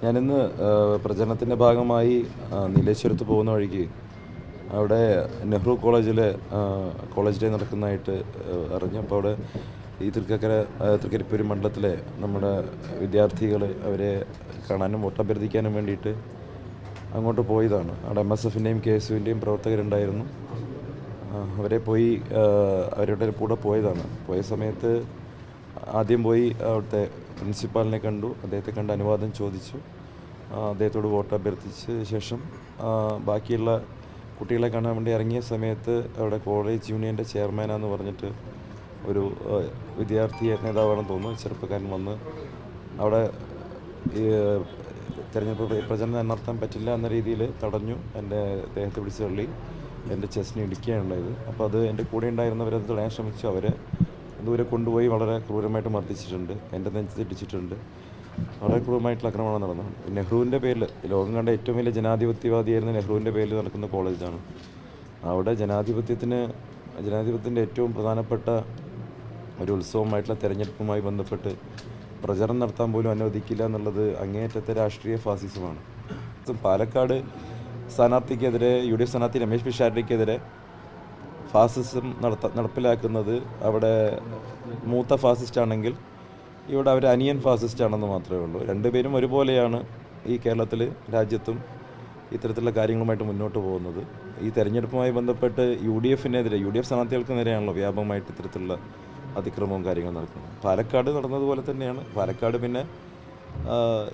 ഞാനിന്ന് പ്രചരണത്തിൻ്റെ ഭാഗമായി നീലേശ്വരത്ത് പോകുന്ന വഴിക്ക് അവിടെ നെഹ്റു കോളേജിലെ കോളേജ് ഡേ നടക്കുന്നതായിട്ട് അറിഞ്ഞു. അപ്പോൾ അവിടെ ഈ തൃക്കരിപ്പൂർ മണ്ഡലത്തിലെ നമ്മുടെ വിദ്യാർത്ഥികൾ അവരെ കാണാനും വോട്ടഭ്യർത്ഥിക്കാനും വേണ്ടിയിട്ട് അങ്ങോട്ട് പോയതാണ്. അവിടെ MSFൻ്റെയും KSUവിൻ്റെയും പ്രവർത്തകരുണ്ടായിരുന്നു. അവരെ പോയി അവരുടെ കൂടെ പോയതാണ്. പോയ സമയത്ത് ആദ്യം പോയി അവിടുത്തെ പ്രിൻസിപ്പാളിനെ കണ്ടു. അദ്ദേഹത്തെ കണ്ട് അനുവാദം ചോദിച്ചു. അദ്ദേഹത്തോട് വോട്ട് അഭ്യർത്ഥിച്ച ശേഷം ബാക്കിയുള്ള കുട്ടികളെ കാണാൻ വേണ്ടി ഇറങ്ങിയ സമയത്ത് അവിടെ കോളേജ് യൂണിയൻ്റെ ചെയർമാനാന്ന് പറഞ്ഞിട്ട് ഒരു വിദ്യാർത്ഥി നേതാവാണെന്ന് തോന്നുന്നു, ചെറുപ്പക്കാരൻ വന്ന് അവിടെ ഈ തെരഞ്ഞെടുപ്പ് പ്രചരണം നടത്താൻ പറ്റില്ല എന്ന രീതിയിൽ തടഞ്ഞു. എൻ്റെ ദേഹത്തെ പിടിച്ച് തള്ളി എൻ്റെ ചെസ്റ്റിന് ഇടിക്കുകയാണ് ഉണ്ടായത്. അപ്പോൾ അത് എൻ്റെ കൂടെ ഉണ്ടായിരുന്നവരത് തടയാൻ ശ്രമിച്ചു. അവരെ ദൂരെ കൊണ്ടുപോയി വളരെ ക്രൂരമായിട്ട് മർദ്ദിച്ചിട്ടുണ്ട്. എൻ്റെ നെഞ്ചത്ത് ഇടിച്ചിട്ടുണ്ട്. വളരെ ക്രൂരമായിട്ടുള്ള ആക്രമണം നടന്നു. നെഹ്റുവിൻ്റെ പേരിൽ, ലോകം കണ്ട ഏറ്റവും വലിയ ജനാധിപത്യവാദിയായിരുന്ന നെഹ്റുവിൻ്റെ പേരിൽ നടക്കുന്ന കോളേജാണ്. അവിടെ ജനാധിപത്യത്തിൻ്റെ ഏറ്റവും പ്രധാനപ്പെട്ട ഒരു ഉത്സവമായിട്ടുള്ള തെരഞ്ഞെടുപ്പുമായി ബന്ധപ്പെട്ട് പ്രചരണം നടത്താൻ പോലും അനുവദിക്കില്ല എന്നുള്ളത് അങ്ങേയറ്റത്തെ രാഷ്ട്രീയ ഫാസിസമാണ്. പാലക്കാട് സ്ഥാനാർത്ഥിക്കെതിരെ, UDF സ്ഥാനാർത്ഥി രമേശ് പിഷാരടിക്കെതിരെ ഫാസിസം നടപ്പിലാക്കുന്നത് അവിടെ മൂത്ത ഫാസിസ്റ്റ് ആണെങ്കിൽ ഇവിടെ അവർ അനിയൻ ഫാസിസ്റ്റ് ആണെന്ന് മാത്രമേ ഉള്ളൂ. രണ്ടുപേരും ഒരുപോലെയാണ് ഈ കേരളത്തിൽ, രാജ്യത്തും ഇത്തരത്തിലുള്ള കാര്യങ്ങളുമായിട്ട് മുന്നോട്ട് പോകുന്നത്. ഈ തെരഞ്ഞെടുപ്പുമായി ബന്ധപ്പെട്ട് UDF സ്ഥാനാർത്ഥികൾക്ക് നേരെയാണല്ലോ വ്യാപകമായിട്ട് ഇത്തരത്തിലുള്ള അതിക്രമവും കാര്യങ്ങളും നടക്കുന്നത്. പാലക്കാട് നടന്നതുപോലെ തന്നെയാണ്. പാലക്കാട് പിന്നെ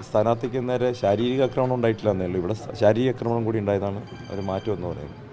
സ്ഥാനാർത്ഥിക്ക് നേരെ ശാരീരിക ആക്രമണം ഉണ്ടായിട്ടില്ല എന്നേ ഉള്ളൂ. ഇവിടെ ശാരീരിക ആക്രമണം കൂടി ഉണ്ടായതാണ് ഒരു മാറ്റം എന്ന് പറയുന്നത്.